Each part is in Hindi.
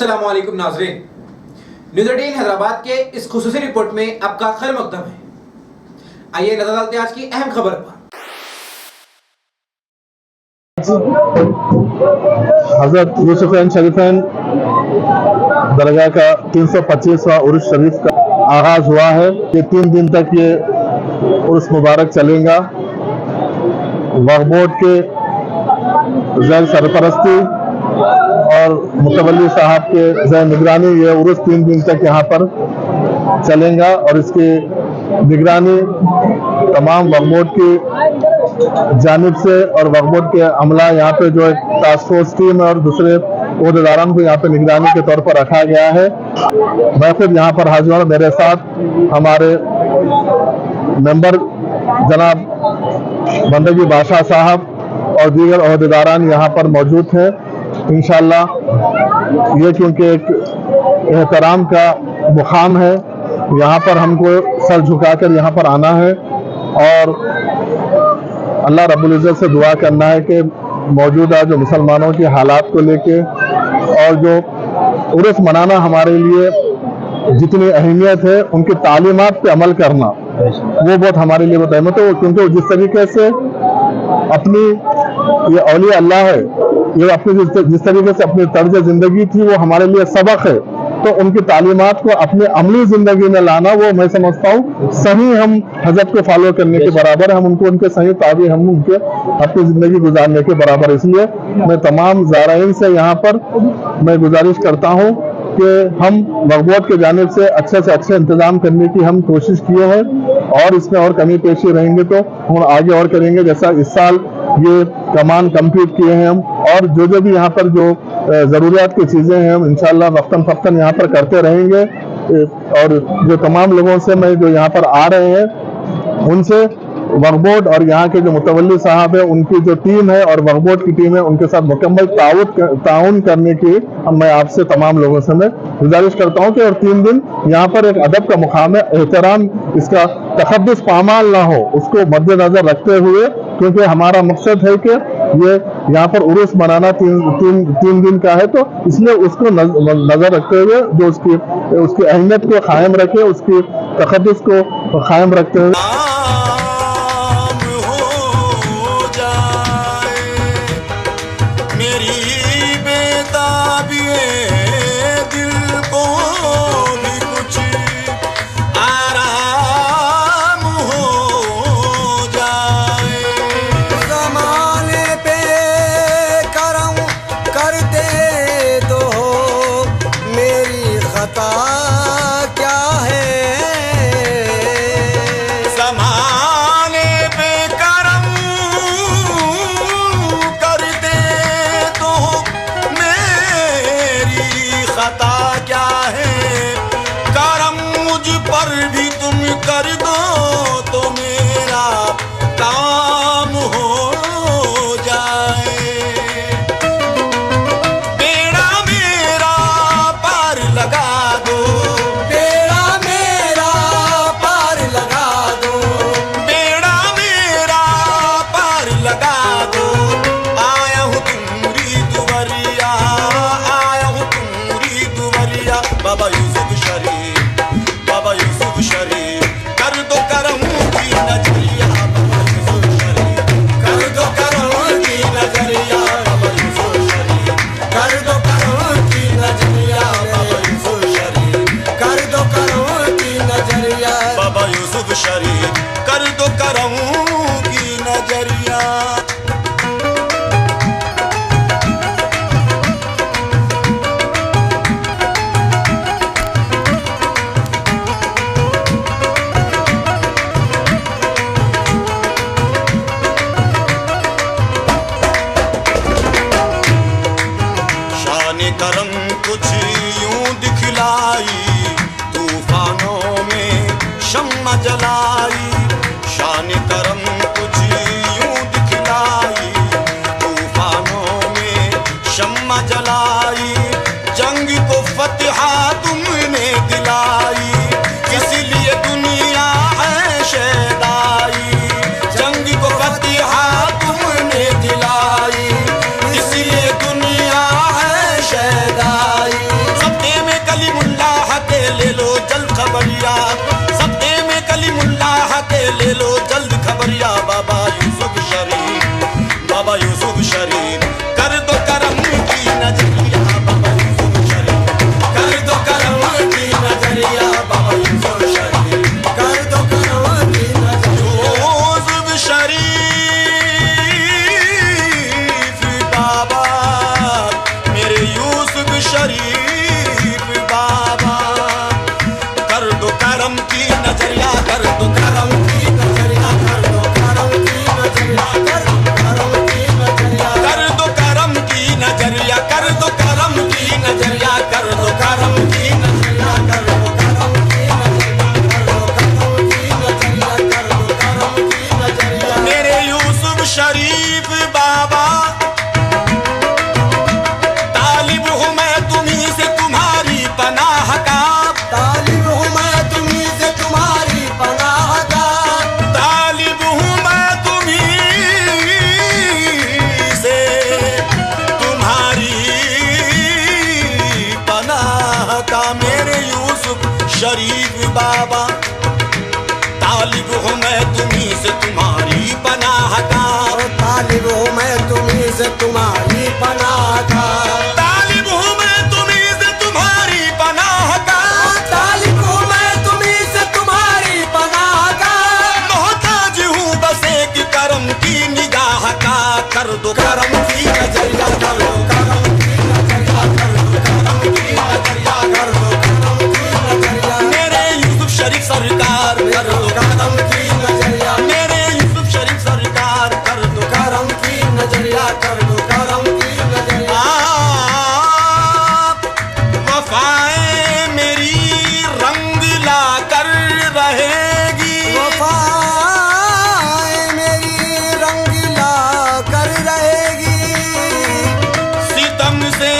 अस्सलामुअलैकुम नाज़रीन, न्यूज़ 18 हैदराबाद के इस खुसूसी रिपोर्ट में आपका खैर मकदम है। आइए नजर डालते हैं आज की अहम खबर पर। हजरत यूसुफैन शरीफैन दरगाह का 325वां उर्स शरीफ का आगाज हुआ है। ये 3 दिन तक ये उर्स मुबारक चलेगा। वक्फ बोर्ड के ज़ैर सरपरस्ती और मुतवल्ली साहब के ज़ैर निगरानी ये उर्स 3 दिन तक यहाँ पर चलेगा और इसकी निगरानी तमाम वक्फ बोर्ड की जानिब से और वक्फ बोर्ड के अमला यहाँ पे जो एक टास्क फोर्स टीम और दूसरे ओहदेदारान को यहाँ पे निगरानी के तौर पर रखा गया है। मैं खुद यहाँ पर हाजिर हूँ, मेरे साथ हमारे मेंबर जनाब बंदगी बादशाह साहब और दीगर ओहदेदारान यहाँ पर मौजूद हैं। इंशाअल्लाह ये क्योंकि एक एहतराम का मुकाम है, यहाँ पर हमको सर झुकाकर यहाँ पर आना है और अल्लाह रब्बुल इज़्ज़त से दुआ करना है कि मौजूदा जो मुसलमानों के हालात को लेके और जो उर्स मनाना हमारे लिए जितनी अहमियत है उनकी तालीमात पे अमल करना वो बहुत हमारे लिए बहुत अहमियत है। क्योंकि जिस तरीके से अपनी ये औलिया अल्लाह है, ये अपनी जिस तरीके से अपनी तर्ज जिंदगी थी वो हमारे लिए सबक है, तो उनकी तालीमात को अपनी अमली जिंदगी में लाना वो मैं समझता हूँ सही हम हजरत को फॉलो करने के बराबर है, हम उनको उनके सही ताबी हम उनके अपनी जिंदगी गुजारने के बराबर। इसलिए मैं तमाम ज़ाराइन से यहाँ पर मैं गुजारिश करता हूँ कि हम वक्फ बोर्ड के जानिब से अच्छे इंतजाम करने की हम कोशिश किए हैं और इसमें और कमी पेशी रहेंगे तो हम आगे और करेंगे। जैसा इस साल ये कमान कंप्लीट किए हैं हम, और जो भी यहाँ पर जो ज़रूरियात की चीज़ें हैं हम इंशाअल्लाह वक्तन फ़क्तन यहाँ पर करते रहेंगे। और जो तमाम लोगों से मैं जो यहाँ पर आ रहे हैं उनसे वक्फ बोर्ड और यहाँ के जो मुतवल्ली साहब है उनकी जो टीम है और वक्फ बोर्ड की टीम है उनके साथ मुकम्मल ताउन करने की मैं आपसे तमाम लोगों से मैं गुजारिश करता हूँ कि और 3 दिन यहाँ पर एक अदब का मुकाम है, एहतराम इसका तखद्दुस पामाल ना हो उसको मद्देनजर रखते हुए, क्योंकि हमारा मकसद है कि ये यहाँ पर उर्स मनाना 3 दिन का है, तो इसलिए उसको नजर रखते हुए जो उसकी अहमियत को कायम रखे, उसकी तखद्दुस को कायम रखते हुए कर दो तो मेरा काम हो जाए। बेड़ा मेरा पार लगा दो, बेड़ा मेरा पार लगा दो, बेड़ा मेरा पार लगा दो। आया हूँ तुम्हारी दुवरिया, आया हूँ तुम्हारी दुवरिया। बाबा यूसुफ शरीफ, बाबा यूसुफ शरीफ कर दो करम की नजरिया, बाबा यूसुफ शरीफ कर दो करम की नजरिया, बाबा यूसुफ शरीफ कर दो करम की नजरिया, बाबा यूसुफ शरीफ कर दो करम की नजरिया, बाबा यूसुफ शरीफ कर दो करम की नजरिया। करम कुछ यूं दिखलाई, तूफानों में शम्मा जलाई। शान करम कुछ यूं दिखलाई, तूफानों में शम्मा जलाई। जंग को फतहा तुमने दिलाई, इसलिए दुनिया है शैदाई। जंग को फतहा तुमने दिलाई, इसलिए दुनिया है शैदाई। बाबा यूसुफ शरीफ, कर दो करम की नजरिया बाबा यूसुफ शरीफ, कर दो करम की नजरिया बाबा यूसुफ शरीफ, कर दो करम की नजरिया। यूसुफ शरीफ बाबा, मेरे यूसुफ शरीफ बाबा, कर दो करम की नजरिया, कर दो करम की नजरिया, कर दो करम की नजरिया, कर दो करम की नजरिया, कर दो करम की नजरिया, कर दो करम की नजरिया, कर दो करम की नजरिया, कर दो करम की नजरिया, कर दो करम की नजरिया। मेरे यूसुफ शरीफ बाबा, तालिब हूँ मैं तुम्हीं से तुम्हारी पनाह का, तालिब हूँ मैं तुम्हीं से तुम्हारी पनाह का, तालिब हूँ मैं तुम्हीं से तुम्हारी पनाह का। मेरे यूसुफ शरीफ बाबा, तालिब हूँ मैं तुम्हीं से तुम्हारी पनाह का, तालिब हूँ मैं तुम्हीं से तुम्हारी पनाह का, तालिब हूँ मैं तुम्हीं से तुम्हारी पनाह का, तालिब हूँ मैं तुम्हीं से तुम्हारी पनाह का। मोहताज हूँ बस एक करम की निगाह का, कर दो करम की नजरिया, कर दो करम की नजरिया, कर दो करम की नजरिया, कर दो करम की नजरिया। मेरे यूसुफ शरीफ सरकार, कर दो करम की नजरिया, मेरे यूसुफ शरीफ सरकार, कर दो करम की नजरिया, कर दो करम की नजरिया। वफाएं मेरी रंग ला कर रहेगी, वफाएं मेरी रंग ला कर रहेगी, सितम से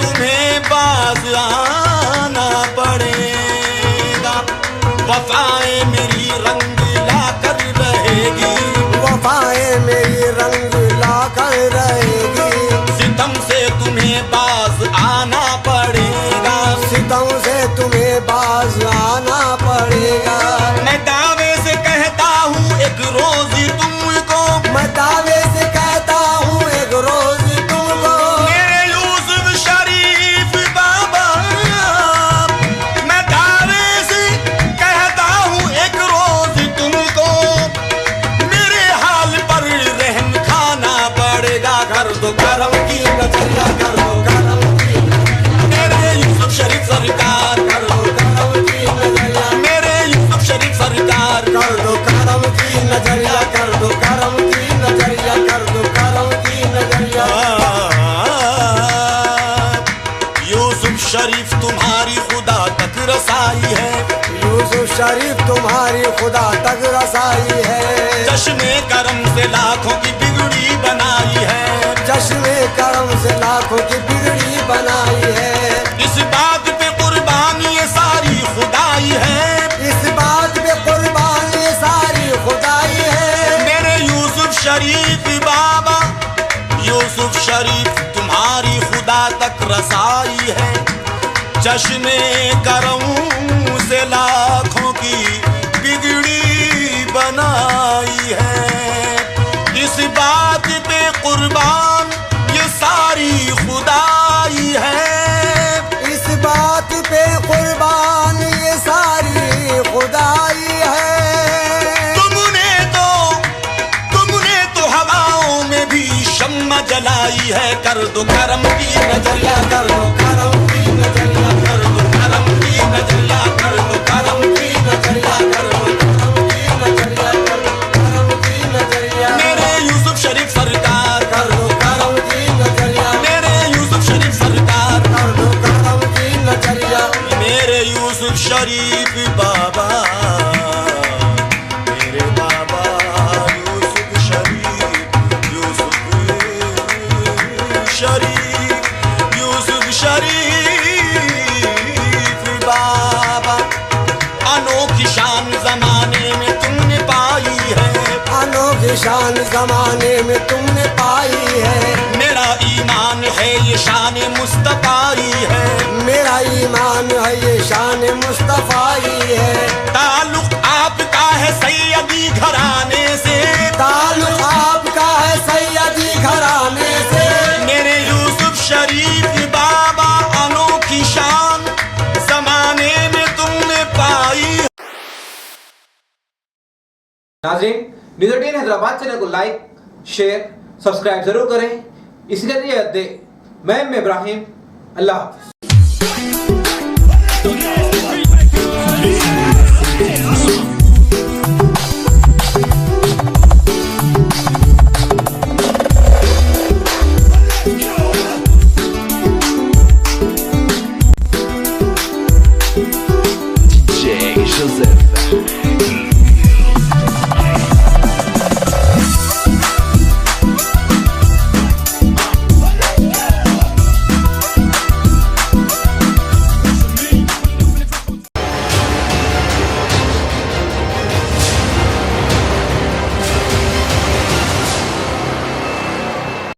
तुम्हें बाज आना पड़ेगा, वफाएं मेरी रंग ला कर रहेगी, वफाएं मेरी रंग ला कर रहेगी, सितम से तुम्हें बाज आना पड़ेगा, सितम से तुम्हें बाज आना पड़ेगा। मैं दावे से कहता हूँ एक रोज तुमको, मैं दावे से कहता हूँ एक रोज तुमको। मेरे यूसुफ शरीफ बाबा, मैं दावे से कहता हूँ एक रोज तुमको, मेरे हाल पर रहम खाना पड़ेगा, कर दो करम की नजरिया, कर दो करम की, मेरे यूसुफ शरीफ सरकार, कर दो करम की नजरिया, मेरे यूसुफ शरीफ सरकार, कर दो करम की नजरिया, कर दो करम की नजरिया, कर दो करम की नजरिया। यूसुफ शरीफ तुम्हारी खुदा तक रसाई है, यूसुफ शरीफ तुम्हारी खुदा तक रसाई है, चश्मे करम से लाखों की बिगड़ी बनाई है, चश्मे करम से लाखों की बिगड़ी बनाई है। इस बात पे कुर्बान ये सारी खुदाई है, इस बात पे कुर्बान ये सारी खुदाई है। मेरे यूसुफ शरीफ बाबा, यूसुफ शरीफ तुम्हारी खुदा तक रसाई है, चश्मे करम से लाखों की बिगड़ी बनाई है। इस बात पे कुर्बान ये सारी खुदाई है, इस बात पे कुर्बान ये सारी खुदाई है। तुमने तो हवाओं में भी शम्मा जलाई है, कर दो करम की नजरिया, कर दो करम की नजरिया, कर दो करम की नजरिया, कर दो करम की नजरिया, कर दो करम की नजरिया, कर दो करम की नजरिया। मेरे यूसुफ शरीफ सरकार, कर दो करम की नजरिया, मेरे यूसुफ शरीफ सरकार, कर दो करम की नजरिया। मेरे यूसुफ शरीफ बाबा, मेरे बाबा यूसुफ शरीफ, यूसुफ शरीफ, यूसुफ शरीफ बाबा। अनोखी शान जमाने में तुमने पाई है, अनोखी शान जमाने में तुमने पाई है। मेरा ईमान है ये शान मुस्तफाई है, मेरा ईमान है ये शान मुस्तफाई है। ताल्लुक आपका है सैयदी घराने से, ताल्लुक आपका है सैयदी नाज़रीन, न्यूज़ 18 हैदराबाद चैनल को लाइक, शेयर, सब्सक्राइब जरूर करें। इसके लिए दे मैं इब्राहिम, अल्लाह हाफ़िज़।